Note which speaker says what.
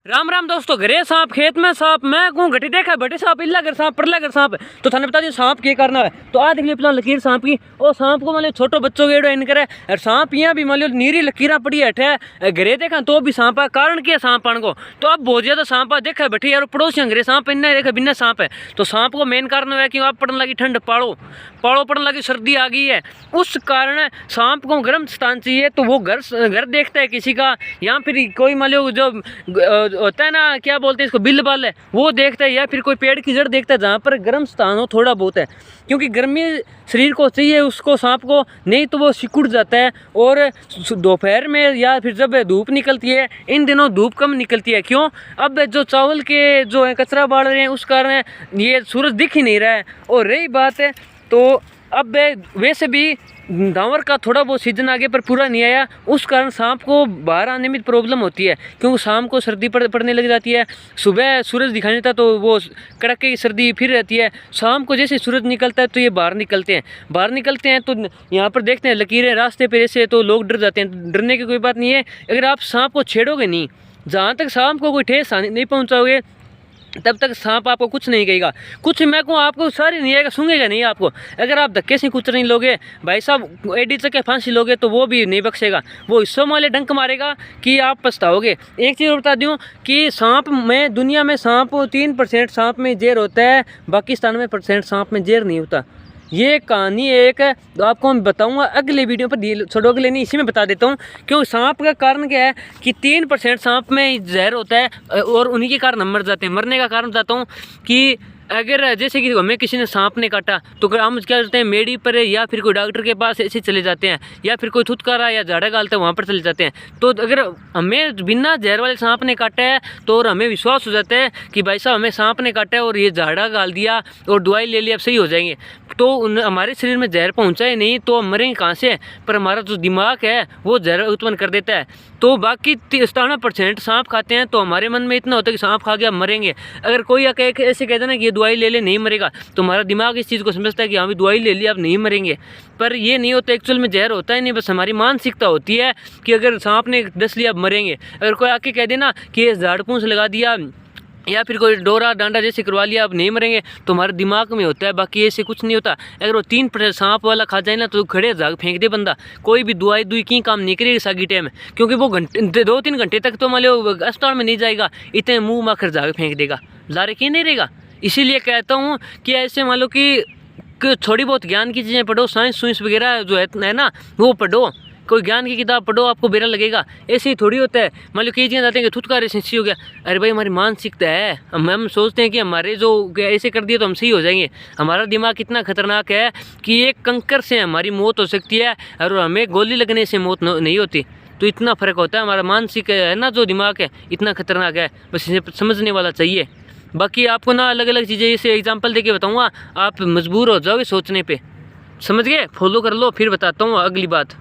Speaker 1: राम राम दोस्तों, घरे सांप खेत में सांप, मैं कहूँ घटी देखा बटे सांप, इल्ला कर सांप, परला कर सांप। तो थाने बता दी सांप क्या करना है। तो आ देख लियो अपना लकीर सांप की, और सांप को मान लो छोटो बच्चों के इन करे, और सांप यहाँ भी मान लो नीरी लकीर पड़ी है घरे देखा तो भी सांप है। कारण क्या सांप आने को, तो अब बहुत ज्यादा सांप है देखा बैठी यार, पड़ोसियों घरे सांप इन्ना देखा बिना सांप है। तो सांप को मेन कारण है कि आप पड़ने लगी ठंड, पाड़ो पड़ने लगी, सर्दी आ गई है, उस कारण सांप को गर्म स्थान चाहिए। तो वो घर देखता है किसी का, या फिर कोई मान लो जो होता है ना, क्या बोलते हैं इसको, बिल बाल है, वो देखता है, या फिर कोई पेड़ की जड़ देखता है जहाँ पर गर्म स्थान हो थोड़ा बहुत है, क्योंकि गर्मी शरीर को चाहिए उसको, सांप को, नहीं तो वो सिकुड़ जाता है। और दोपहर में या फिर जब धूप निकलती है, इन दिनों धूप कम निकलती है, क्यों, अब जो चावल के जो है कचरा बाढ़ रहे हैं उस कारण ये सूरज दिख ही नहीं रहा है। और रही बात है तो अब वैसे भी दावर का थोड़ा बहुत सीजन आगे पर पूरा नहीं आया, उस कारण सांप को बाहर आने में प्रॉब्लम होती है, क्योंकि शाम को सर्दी पड़ने लग जाती है, सुबह सूरज दिखाई देता तो वो कड़के की सर्दी फिर रहती है। शाम को जैसे सूरज निकलता है तो ये बाहर निकलते हैं तो यहाँ पर देखते हैं लकीरें रास्ते पर ऐसे, तो लोग डर जाते हैं। डरने की कोई बात नहीं है, अगर आप सांप को छेड़ोगे नहीं, जहाँ तक सांप को कोई ठेस नहीं पहुँचाओगे तब तक सांप आपको कुछ नहीं कहेगा। कुछ मैं कहूँ आपको सारी नहीं आएगा, सूंघेगा नहीं आपको। अगर आप धक्के से कुछ नहीं लोगे भाई साहब, एडी चक्के फांसी लोगे तो वो भी नहीं बख्शेगा, वो हिस्सों वाले डंक मारेगा कि आप पछताओगे। एक चीज़ और बता दूँ कि सांप में, दुनिया में सांप 3% सांप में जहर होता है, बाकी 97% सांप में जहर नहीं होता। ये कहानी एक तो आपको मैं बताऊंगा अगले वीडियो पर, छोड़ो अगले नहीं, इसी में बता देता हूँ। क्यों, सांप का कारण क्या है कि 3% सांप में जहर होता है और उन्हीं के कारण हम मर जाते हैं। मरने का कारण बताता हूँ कि अगर जैसे कि हमें किसी ने सांप ने काटा तो हम क्या करते हैं, मेडी पर या फिर कोई डॉक्टर के पास ऐसे चले जाते हैं, या फिर कोई थुतकारा या झाड़ा गालता है वहाँ पर चले जाते हैं। तो अगर हमें बिना जहर वाले सांप ने काटा है तो और हमें विश्वास हो जाता है कि भाई साहब हमें सांप ने काटा है और ये झाड़ा गाल दिया और दवाई ले ली, अब सही हो जाएंगे, तो हमारे शरीर में जहर पहुँचाए नहीं तो हम मरेंगे कहाँ से। पर हमारा जो दिमाग है वो जहर उत्पन्न कर देता है। तो बाकी 97% सांप खाते हैं, तो हमारे मन में इतना होता है कि सांप खा गया मरेंगे। अगर कोई ऐसे कहता है ना कि ये दवाई ले ले नहीं मरेगा, तो हमारा दिमाग इस चीज़ को समझता है कि हाँ भी दवाई ले ली अब नहीं मरेंगे। पर ये नहीं होता, एक्चुअल में जहर होता ही नहीं, बस हमारी मानसिकता होती है कि अगर सांप ने डस लिया अब मरेंगे। अगर कोई आके कह देना कि ये झाड़ फूस लगा दिया या फिर कोई डोरा डांडा जैसे करवा लिया अब नहीं मरेंगे, तो हमारे दिमाग में होता है, बाकी ऐसे कुछ नहीं होता। अगर वो 3% सांप वाला खा जाए ना तो खड़े झाग फेंक दे बंदा, कोई भी दुई की काम नहीं करेगी सागी टाइम, क्योंकि वो 2-3 घंटे तक तो मान लो अस्पताल में नहीं जाएगा, इतने मुँह माखर झाग फेंक देगा, लारे की नहीं रहेगा। इसीलिए कहता हूँ कि ऐसे मान लो कि थोड़ी बहुत ज्ञान की चीज़ें पढ़ो, साइंस वगैरह जो है ना वो पढ़ो, कोई ज्ञान की किताब पढ़ो, आपको बेरा लगेगा। ऐसे ही थोड़ी होता है, मान लो कई चीज़ें जाते हैं कि थुतकारे से सही हो गया, अरे भाई हमारी मानसिकता है, हम सोचते हैं कि हमारे जो ऐसे कर दिए तो हम सही हो जाएंगे। हमारा दिमाग कितना खतरनाक है कि एक कंकर से हमारी मौत हो सकती है और हमें गोली लगने से मौत नहीं होती। तो इतना फ़र्क होता है, हमारा मानसिक है ना जो दिमाग है इतना खतरनाक है, बस इसे समझने वाला चाहिए। बाकी आपको ना अलग अलग चीज़ें जैसे एग्जांपल देके बताऊंगा, आप मजबूर हो जाओगे सोचने पे, समझ गए, फॉलो कर लो, फिर बताता हूँ अगली बात।